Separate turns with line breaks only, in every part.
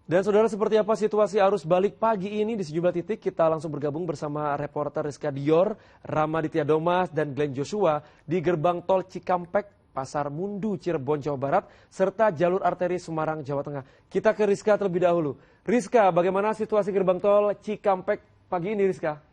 Dan saudara, seperti apa situasi arus balik pagi ini di sejumlah titik? Kita langsung bergabung bersama reporter Rizka Dior, Ramaditya Domas, dan Glenn Joshua di gerbang tol Cikampek, Pasar Mundu, Cirebon, Jawa Barat, serta jalur arteri Semarang, Jawa Tengah. Kita ke Rizka terlebih dahulu. Rizka, bagaimana situasi gerbang tol Cikampek pagi ini, Rizka?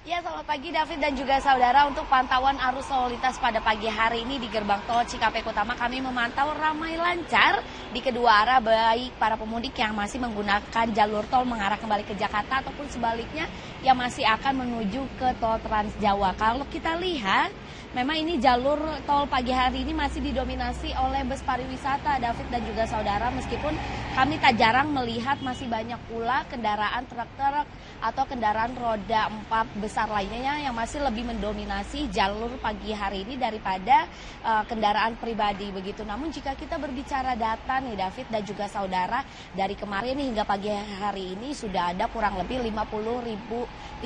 Ya, selamat pagi David dan juga saudara. Untuk pantauan arus lalu lintas pada pagi hari ini di gerbang tol Cikampek Utama, kami memantau ramai lancar di kedua arah, baik para pemudik yang masih menggunakan jalur tol mengarah kembali ke Jakarta ataupun sebaliknya yang masih akan menuju ke tol Trans Jawa. Kalau kita lihat, memang ini jalur tol pagi hari ini masih didominasi oleh bus pariwisata, David dan juga saudara, meskipun kami tak jarang melihat masih banyak pula kendaraan truk-truk atau kendaraan roda 4 besar lainnya yang masih lebih mendominasi jalur pagi hari ini daripada kendaraan pribadi begitu. Namun jika kita berbicara data nih David dan juga saudara, dari kemarin hingga pagi hari ini sudah ada kurang lebih 53.000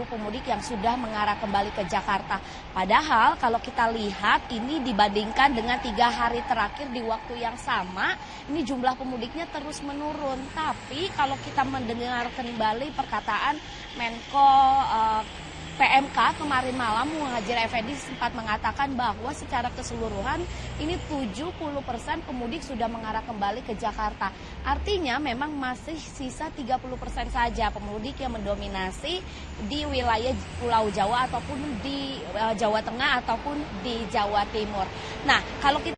pemudik yang sudah mengarah kembali ke Jakarta. Padahal kalau kita lihat ini dibandingkan dengan 3 hari terakhir di waktu yang sama, ini jumlah pemudiknya terus menurun. Tapi kalau kita mendengar kembali perkataan Menko PMK kemarin malam, Muhadjir Effendi sempat mengatakan bahwa secara keseluruhan ini 70% pemudik sudah mengarah kembali ke Jakarta. Artinya memang masih sisa 30% saja pemudik yang mendominasi di wilayah Pulau Jawa ataupun di Jawa Tengah ataupun di Jawa Timur. Nah, kalau kita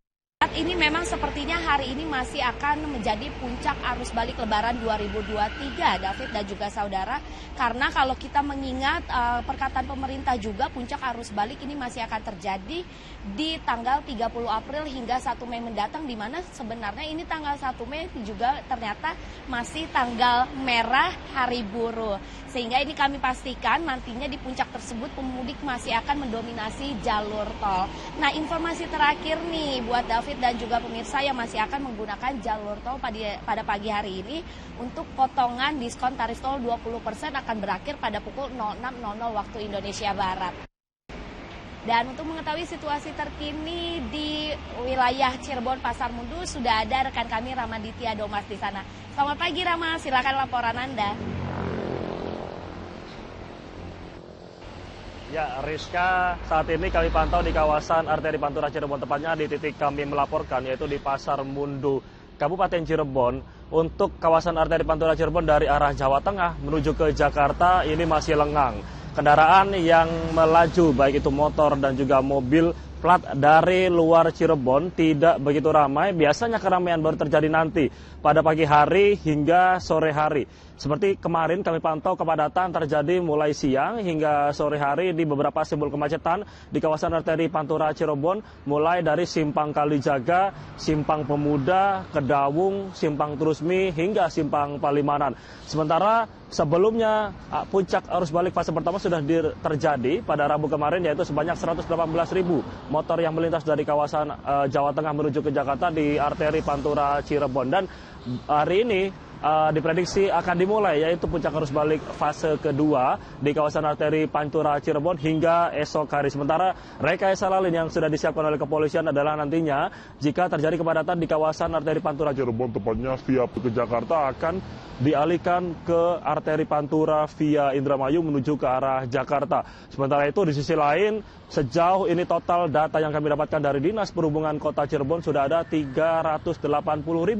ini memang sepertinya hari ini masih akan menjadi puncak arus balik Lebaran 2023, David dan juga saudara. Karena kalau kita mengingat perkataan pemerintah juga, puncak arus balik ini masih akan terjadi di tanggal 30 April hingga 1 Mei mendatang, di mana sebenarnya ini tanggal 1 Mei juga ternyata masih tanggal merah Hari Buruh. Sehingga ini kami pastikan nantinya di puncak tersebut pemudik masih akan mendominasi jalur tol. Nah, informasi terakhir nih buat David dan juga pemirsa yang masih akan menggunakan jalur tol pada pagi hari ini, untuk potongan diskon tarif tol 20% akan berakhir pada pukul 06.00 waktu Indonesia Barat. Dan untuk mengetahui situasi terkini di wilayah Cirebon Pasar Mundu, sudah ada rekan kami Ramaditya Domas di sana. Selamat pagi Rama, silakan laporan Anda.
Ya, Rizka, saat ini kami pantau di kawasan arteri Pantura Cirebon, tepatnya di titik kami melaporkan, yaitu di Pasar Mundu, Kabupaten Cirebon. Untuk kawasan arteri Pantura Cirebon dari arah Jawa Tengah menuju ke Jakarta ini masih lengang. Kendaraan yang melaju, baik itu motor dan juga mobil plat dari luar Cirebon tidak begitu ramai. Biasanya keramaian baru terjadi nanti pada pagi hari hingga sore hari. Seperti kemarin kami pantau kepadatan terjadi mulai siang hingga sore hari di beberapa simbol kemacetan di kawasan arteri Pantura Cirebon, mulai dari Simpang Kalijaga, Simpang Pemuda, Kedawung, Simpang Trusmi hingga Simpang Palimanan. Sementara sebelumnya puncak arus balik fase pertama sudah terjadi pada Rabu kemarin, yaitu sebanyak 118.000 motor yang melintas dari kawasan Jawa Tengah menuju ke Jakarta di arteri Pantura Cirebon. Dan hari ini diprediksi akan dimulai, yaitu puncak arus balik fase kedua di kawasan arteri Pantura Cirebon hingga esok hari. Sementara rekayasa lalu lintas yang sudah disiapkan oleh kepolisian adalah nantinya jika terjadi kepadatan di kawasan arteri Pantura Cirebon, tepatnya via ke Jakarta, akan dialihkan ke arteri Pantura via Indramayu menuju ke arah Jakarta. Sementara itu di sisi lain, sejauh ini total data yang kami dapatkan dari Dinas Perhubungan Kota Cirebon sudah ada 380.000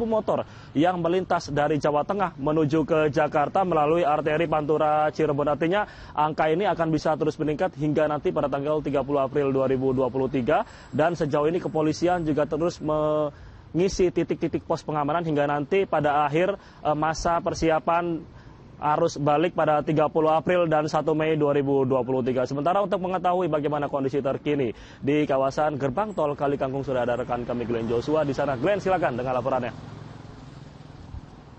motor yang melintas dari Jawa Tengah menuju ke Jakarta melalui arteri Pantura Cirebon. Artinya angka ini akan bisa terus meningkat hingga nanti pada tanggal 30 April 2023. Dan sejauh ini kepolisian juga terus mengisi titik-titik pos pengamanan hingga nanti pada akhir masa persiapan arus balik pada 30 April dan 1 Mei 2023. Sementara untuk mengetahui bagaimana kondisi terkini di kawasan gerbang tol Kali Kangkung sudah ada rekan kami Glenn Joshua di sana. Glenn, silakan dengan laporannya.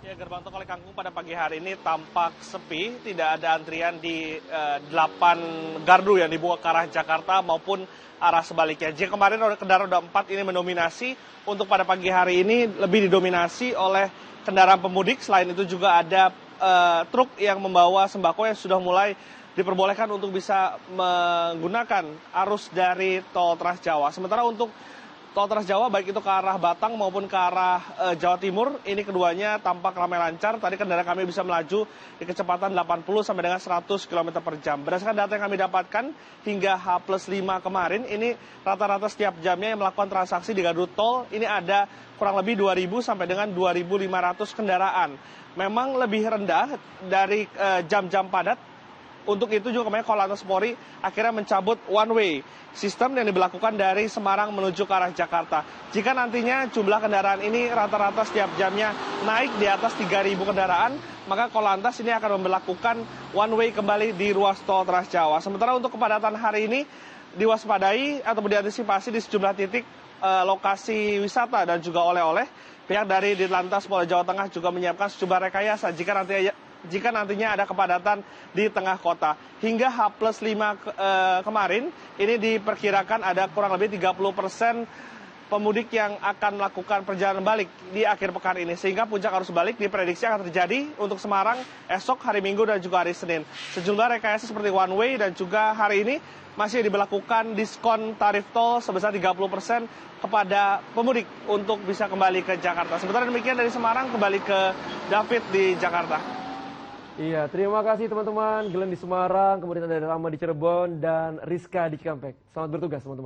Ya, gerbang tol Kali Kangkung pada pagi hari ini tampak sepi, tidak ada antrian di 8 gardu yang dibawa ke arah Jakarta maupun arah sebaliknya. Jika kemarin kendaraan roda 4 ini mendominasi, untuk pada pagi hari ini lebih didominasi oleh kendaraan pemudik. Selain itu juga ada truk yang membawa sembako yang sudah mulai diperbolehkan untuk bisa menggunakan arus dari tol Trans Jawa. Sementara untuk tol Trans Jawa baik itu ke arah Batang maupun ke arah Jawa Timur, ini keduanya tampak ramai lancar. Tadi kendaraan kami bisa melaju di kecepatan 80 sampai dengan 100 km per jam. Berdasarkan data yang kami dapatkan hingga H+5 kemarin, ini rata-rata setiap jamnya yang melakukan transaksi di gardu tol ini ada kurang lebih 2.000 sampai dengan 2.500 kendaraan. Memang lebih rendah dari jam-jam padat. Untuk itu juga kemarin Korlantas Polri akhirnya mencabut one way sistem yang diberlakukan dari Semarang menuju ke arah Jakarta. Jika nantinya jumlah kendaraan ini rata-rata setiap jamnya naik di atas 3.000 kendaraan, maka Korlantas ini akan memberlakukan one way kembali di ruas tol Trans Jawa. Sementara untuk kepadatan hari ini diwaspadai ataupun diantisipasi di sejumlah titik lokasi wisata dan juga oleh-oleh. Pihak dari Ditlantas Polda Jawa Tengah juga menyiapkan sejumlah rekayasa jika nantinya ada kepadatan di tengah kota. Hingga H+5 kemarin, ini diperkirakan ada kurang lebih 30% pemudik yang akan melakukan perjalanan balik di akhir pekan ini. Sehingga puncak arus balik diprediksi akan terjadi untuk Semarang esok hari Minggu dan juga hari Senin. Sejumlah rekayasa seperti one way dan juga hari ini masih diberlakukan diskon tarif tol sebesar 30% kepada pemudik untuk bisa kembali ke Jakarta. Sementara demikian dari Semarang, kembali ke David di Jakarta.
Iya, terima kasih teman-teman. Glenn di Semarang, kemudian ada Rama di Cirebon, dan Rizka di Cikampek. Selamat bertugas teman-teman.